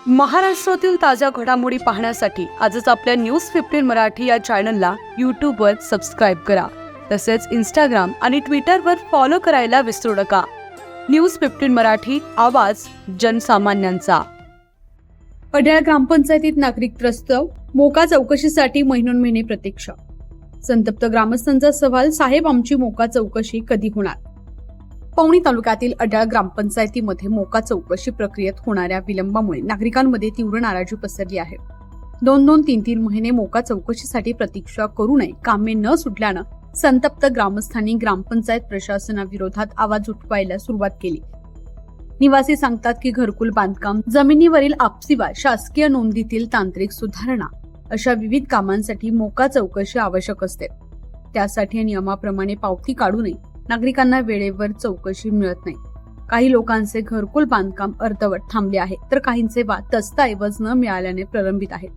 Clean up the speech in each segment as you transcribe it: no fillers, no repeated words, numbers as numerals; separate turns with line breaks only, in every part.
महाराष्ट्रातील ताज्या घडामोडी पाहण्यासाठी आजच आपल्या न्यूज 15 मराठी या चॅनलला यूट्यूबवर सबस्क्राईब करा. तसेच इंस्टाग्राम आणि ट्विटरवर फॉलो करायला विसरू नका. न्यूज 15 मराठी, आवाज जनसामान्यांचा. अड्याळ ग्रामपंचायतीत नागरिक त्रस्त, मोका चौकशीसाठी महिनोन्महिने प्रतीक्षा. संतप्त ग्रामस्थांचा सवाल, साहेब आमची मोका चौकशी कधी होणार? पवनी तालुक्यातील अड्याळ ग्रामपंचायतीमध्ये मोका चौकशी प्रक्रियेत होणाऱ्या विलंबामुळे नागरिकांमध्ये तीव्र नाराजी पसरली आहे. 2-3 महिने मोका चौकशीसाठी प्रतीक्षा करू नये, कामे न सुटल्यानं संतप्त ग्रामस्थांनी ग्रामपंचायत प्रशासनाविरोधात आवाज उठवायला सुरुवात केली. निवासी सांगतात की घरकुल बांधकाम, जमिनीवरील आपसी वाद, शासकीय नोंदीतील तांत्रिक सुधारणा अशा विविध कामांसाठी मोका चौकशी आवश्यक असते. त्यासाठी नियमाप्रमाणे पावती काढूनही नागरिकांना वेळेवर चौकशी मिळत नाही. काही लोकांचे घरकुल बांधकाम अर्धवट थांबले आहे, तर काहींचे वाद दस्तऐवज न मिळाल्याने प्रलंबित आहेत.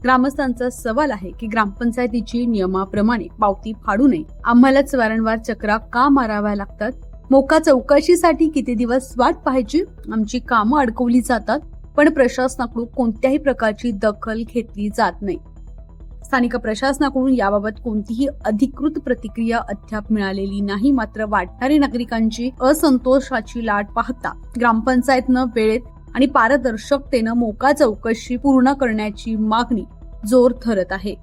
ग्रामस्थांचा सवाल आहे की ग्रामपंचायतीची नियमाप्रमाणे पावती फाडू नये, आम्हालाच वारंवार चक्रा का माराव्या लागतात? मोका चौकशीसाठी किती दिवस वाट पाहायची? आमची कामं अडकवली जातात, पण प्रशासनाकडून कोणत्याही प्रकारची दखल घेतली जात नाही. स्थानिक प्रशासनाकडून याबाबत कोणतीही अधिकृत प्रतिक्रिया अद्याप मिळालेली नाही. मात्र वाढणारी नागरिकांची असंतोषाची लाट पाहता ग्रामपंचायतनं वेळेत आणि पारदर्शकतेनं मोका चौकशी पूर्ण करण्याची मागणी जोर धरत आहे.